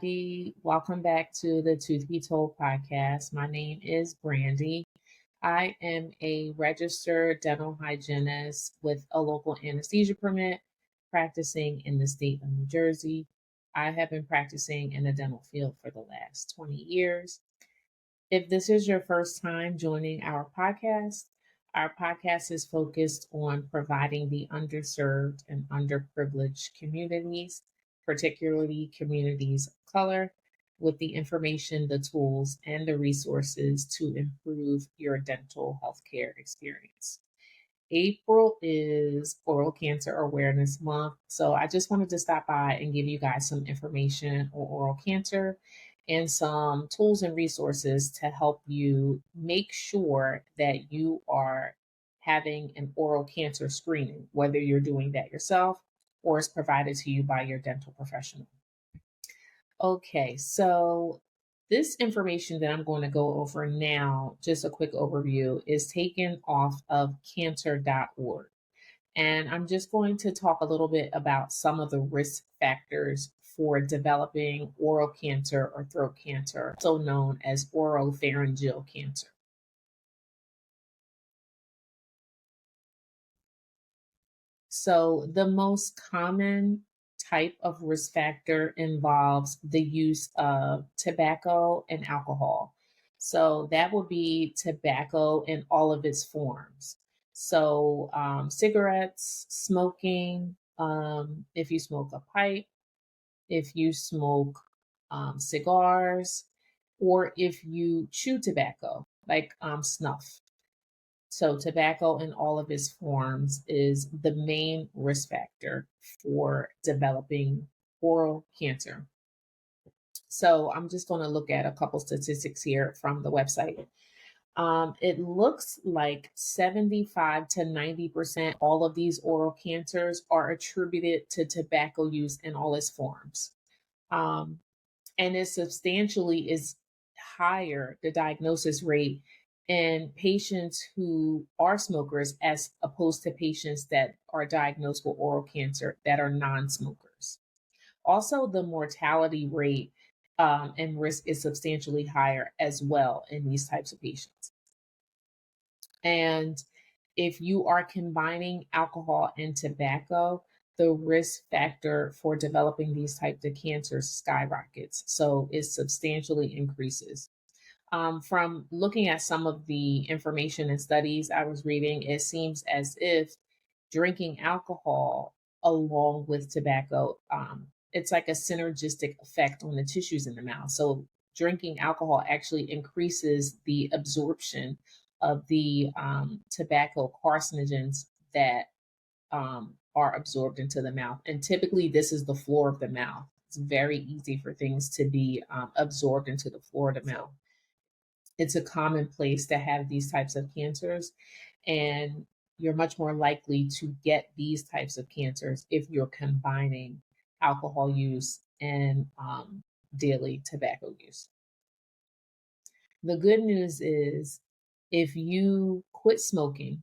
everybody. Welcome back to the Tooth Be Told podcast. My name is Brandy. I am a registered dental hygienist with a local anesthesia permit practicing in the state of New Jersey. I have been practicing in the dental field for the last 20 years. If this is your first time joining our podcast is focused on providing the underserved and underprivileged communities, particularly communities of color, with the information, the tools, and the resources to improve your dental healthcare experience. April is Oral Cancer Awareness Month. So I just wanted to stop by and give you guys some information on oral cancer and some tools and resources to help you make sure that you are having an oral cancer screening, whether you're doing that yourself or is provided to you by your dental professional. Okay, so this information that I'm going to go over now, just a quick overview, is taken off of cancer.org. And I'm just going to talk a little bit about some of the risk factors for developing oral cancer or throat cancer, also known as oropharyngeal cancer. So, the most common type of risk factor involves the use of tobacco and alcohol. So, that would be tobacco in all of its forms. So, cigarettes, smoking, if you smoke a pipe, if you smoke cigars, or if you chew tobacco, like snuff. So, tobacco in all of its forms is the main risk factor for developing oral cancer. So, I'm just going to look at a couple statistics here from the website. It looks like 75 to 90% all of these oral cancers are attributed to tobacco use in all its forms. Um, and it substantially is higher, the diagnosis rate, in patients who are smokers as opposed to patients that are diagnosed with oral cancer that are non-smokers. Also, the mortality rate and risk is substantially higher as well in these types of patients. And if you are combining alcohol and tobacco, the risk factor for developing these types of cancers skyrockets. So it substantially increases. From looking at some of the information and studies I was reading, it seems as if drinking alcohol along with tobacco, it's like a synergistic effect on the tissues in the mouth. So drinking alcohol actually increases the absorption of the tobacco carcinogens that are absorbed into the mouth. And typically, this is the floor of the mouth. It's very easy for things to be absorbed into the floor of the mouth. It's a common place to have these types of cancers, and you're much more likely to get these types of cancers if you're combining alcohol use and daily tobacco use. The good news is if you quit smoking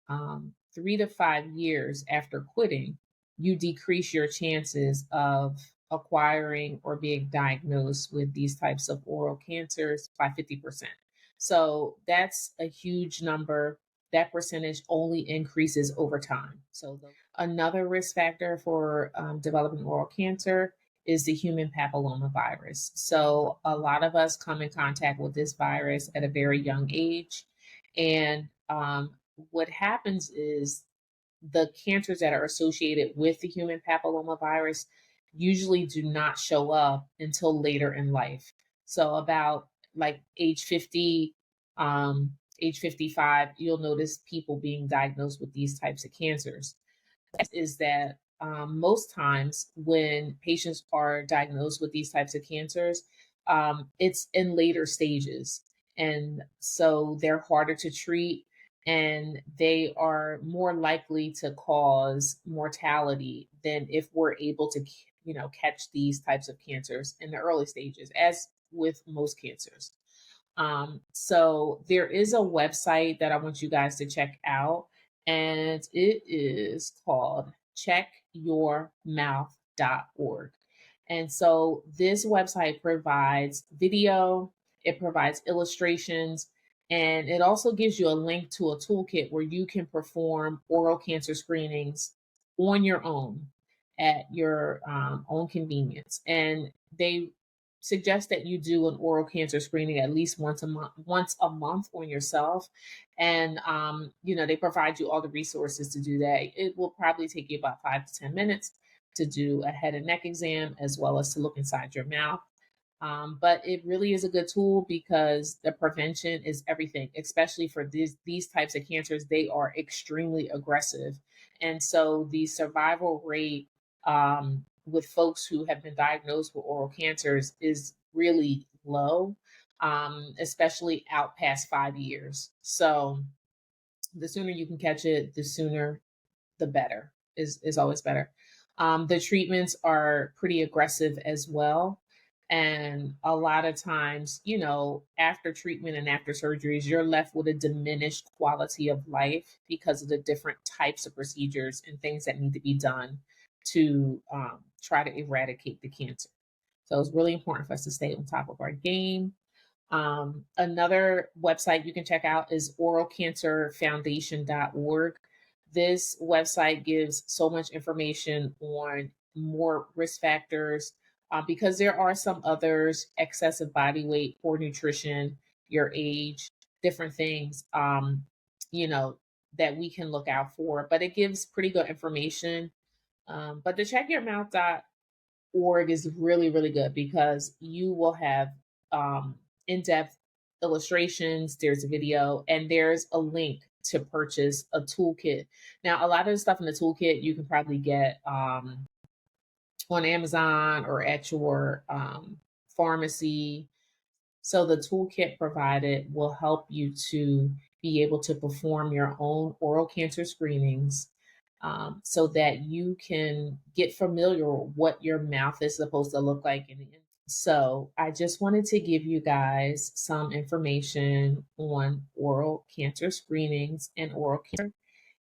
3 to 5 years after quitting, you decrease your chances of acquiring or being diagnosed with these types of oral cancers by 50%. So that's a huge number. That percentage only increases over time. So another risk factor for developing oral cancer is the human papilloma virus. So a lot of us come in contact with this virus at a very young age. And what happens is the cancers that are associated with the human papilloma virus usually do not show up until later in life. So about like age 50, age 55, you'll notice people being diagnosed with these types of cancers. Is that most times when patients are diagnosed with these types of cancers, it's in later stages. And so they're harder to treat and they are more likely to cause mortality than if we're able to, catch these types of cancers in the early stages, as with most cancers. So there is a website that I want you guys to check out, and it is called checkyourmouth.org. And so this website provides video, it provides illustrations, and it also gives you a link to a toolkit where you can perform oral cancer screenings on your own at your own convenience. And they suggest that you do an oral cancer screening at least once a month on yourself. And they provide you all the resources to do that. It will probably take you about 5 to 10 minutes to do a head and neck exam as well as to look inside your mouth. But it really is a good tool because the prevention is everything, especially for these types of cancers. They are extremely aggressive. And so the survival rate with folks who have been diagnosed with oral cancers is really low, especially out past 5 years. So the sooner you can catch it, the sooner the better is always better. The treatments are pretty aggressive as well. And a lot of times, after treatment and after surgeries, you're left with a diminished quality of life because of the different types of procedures and things that need to be done to try to eradicate the cancer. So it's really important for us to stay on top of our game. Another website you can check out is oralcancerfoundation.org. This website gives so much information on more risk factors because there are some others: excessive body weight, poor nutrition, your age, different things, you know, that we can look out for. But it gives pretty good information. But the checkyourmouth.org is really, really good because you will have in-depth illustrations, there's a video, and there's a link to purchase a toolkit. Now, a lot of the stuff in the toolkit you can probably get on Amazon or at your pharmacy. So the toolkit provided will help you to be able to perform your own oral cancer screenings so that you can get familiar with what your mouth is supposed to look like. So I just wanted to give you guys some information on oral cancer screenings and oral cancer.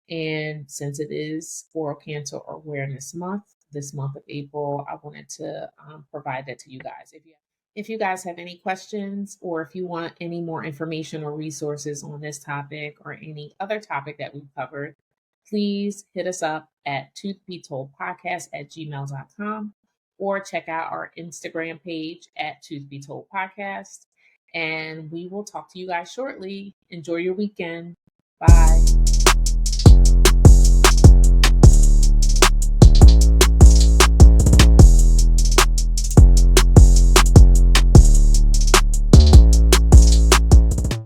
And since it is Oral Cancer Awareness Month, this month of April, I wanted to provide that to you guys. If you guys have any questions or if you want any more information or resources on this topic or any other topic that we've covered, please hit us up at toothbetoldpodcast@gmail.com or check out our Instagram page at toothbetoldpodcast. And we will talk to you guys shortly. Enjoy your weekend. Bye.